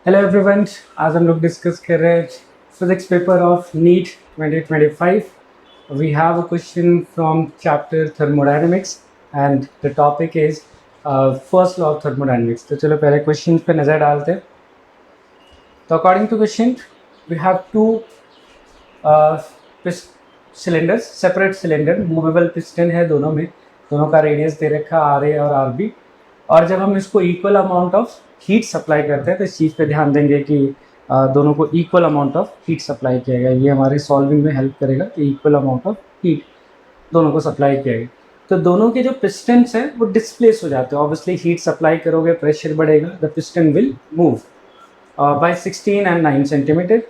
Hello everyone, आज हम लोग डिस्कस कर रहे हैं physics paper of NEET 2025. We have a question from chapter thermodynamics and the topic is first law of thermodynamics. तो चलो पहले क्वेश्चन पे नज़र डालते हैं. तो according to question we have two cylinders, separate cylinder, movable piston है दोनों में. दोनों का रेडियस दे रखा है आर ए और आर बी. और जब हम इसको equal amount of heat supply करते हैं तो इस चीज़ पे ध्यान देंगे कि दोनों को equal amount of heat supply किया गया. ये हमारे सॉल्विंग में हेल्प करेगा कि इक्वल अमाउंट ऑफ हीट दोनों को सप्लाई किया गया. तो दोनों के जो पिस्टन्स हैं वो डिस्प्लेस हो जाते हैं. ऑब्वियसली हीट सप्लाई करोगे, प्रेशर बढ़ेगा, the piston will move by 16 and 9 centimetre.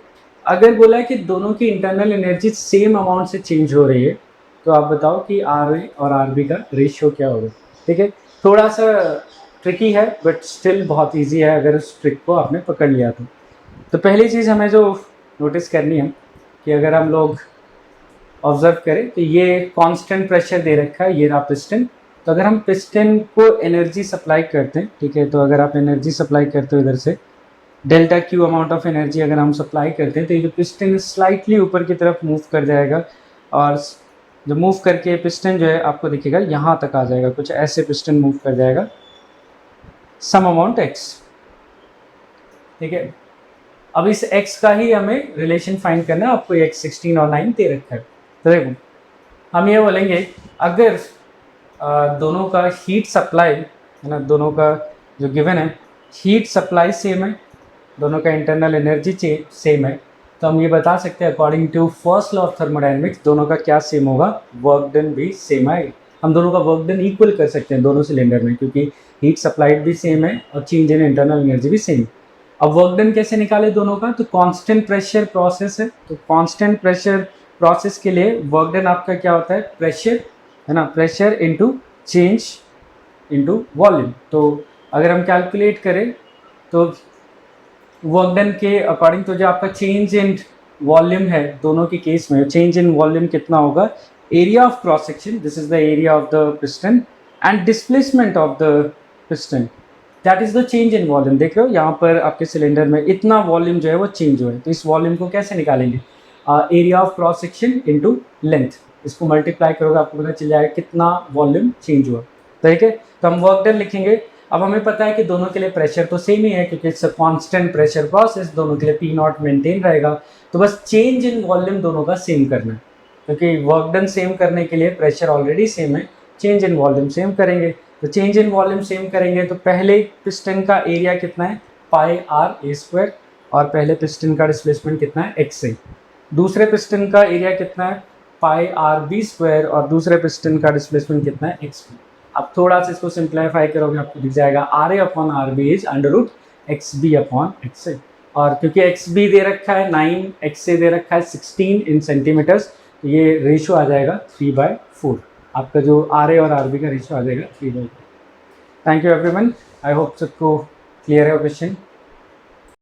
अगर बोला है कि दोनों की इंटरनल एनर्जी सेम अमाउंट से चेंज हो रही है तो आप बताओ कि आर ए और आर बी का रेशियो क्या होगा. ठीक है, थोड़ा सा ट्रिकी है बट स्टिल बहुत इजी है अगर उस ट्रिक को आपने पकड़ लिया तो पहली चीज़ हमें जो नोटिस करनी है कि अगर हम लोग ऑब्जर्व करें तो ये कांस्टेंट प्रेशर दे रखा है, ये रहा पिस्टन. तो अगर हम पिस्टन को एनर्जी सप्लाई करते हैं, ठीक है, तो अगर आप एनर्जी सप्लाई करते हो इधर से delta Q amount of energy अगर हम सप्लाई करते हैं तो ये जो पिस्टन स्लाइटली ऊपर की तरफ मूव कर जाएगा. और जो मूव करके पिस्टन जो है आपको दिखेगा यहाँ तक आ जाएगा, कुछ ऐसे पिस्टन मूव कर जाएगा सम अमाउंट एक्स. ठीक है, अब इस एक्स का ही हमें रिलेशन फाइंड करना है. आपको एक्स 16 और 9 दे रखा है. तो देखो हम ये बोलेंगे अगर दोनों का हीट सप्लाई है ना, दोनों का जो गिवन है हीट सप्लाई सेम है, दोनों का इंटरनल एनर्जी सेम है, तो हम ये बता सकते हैं according to first law of thermodynamics दोनों का क्या सेम होगा, वर्क डन भी सेम आएगा. हम दोनों का वर्क डन इक्वल कर सकते हैं दोनों सिलेंडर में क्योंकि हीट सप्लाइड भी सेम है और चेंज इन इंटरनल एनर्जी भी सेम. अब वर्क डन कैसे निकाले दोनों का, तो कांस्टेंट प्रेशर प्रोसेस है, तो कांस्टेंट प्रेशर प्रोसेस के लिए वर्क डन आपका क्या होता है, प्रेशर है ना, pressure into change into volume. तो अगर हम कैलकुलेट करें तो वर्क डन के अकॉर्डिंग तो जो आपका चेंज इन वॉल्यूम है दोनों के केस में, चेंज इन वॉल्यूम कितना होगा, area of cross section, this is the area of the piston and displacement of the piston, that is the change in volume. देख रहे हो यहाँ पर आपके सिलेंडर में इतना वॉल्यूम जो है वो चेंज हुआ है. तो इस वॉल्यूम को कैसे निकालेंगे, area of cross section into length, इसको मल्टीप्लाई करोगे आपको पता चल जाएगा कितना वॉल्यूम चेंज हुआ. ठीक है, तो हम वर्क डन लिखेंगे. अब हमें पता है कि दोनों के लिए प्रेशर तो सेम ही है क्योंकि it's a constant pressure process, दोनों के लिए पी नॉट मेंटेन रहेगा. तो बस चेंज इन वॉल्यूम दोनों का सेम करना है क्योंकि वर्क डन सेम करने के लिए प्रेशर ऑलरेडी सेम है, चेंज इन वॉल्यूम सेम करेंगे. तो चेंज इन वॉल्यूम सेम करेंगे तो पहले पिस्टन का एरिया कितना है, पाई आर ए स्क्वायर, और पहले पिस्टन का डिस्प्लेसमेंट कितना है, एक्स ए. दूसरे पिस्टन का एरिया कितना है, पाई आर बी स्क्वायर, और दूसरे पिस्टन का डिस्प्लेसमेंट कितना है, एक्स बी. अब थोड़ा सा इसको सिंप्लीफाई करोगे आपको दिख जाएगा R A upon R B is under root X B upon X A. और क्योंकि एक्स बी दे रखा है 9, एक्स ए दे रखा है 16 इन सेंटीमीटर्स, तो ये रेशियो आ जाएगा 3/4. आपका जो आर ए और आर बी का रेशियो आ जाएगा 3/4. Thank you everyone, I hope सबको क्लियर है क्वेश्चन.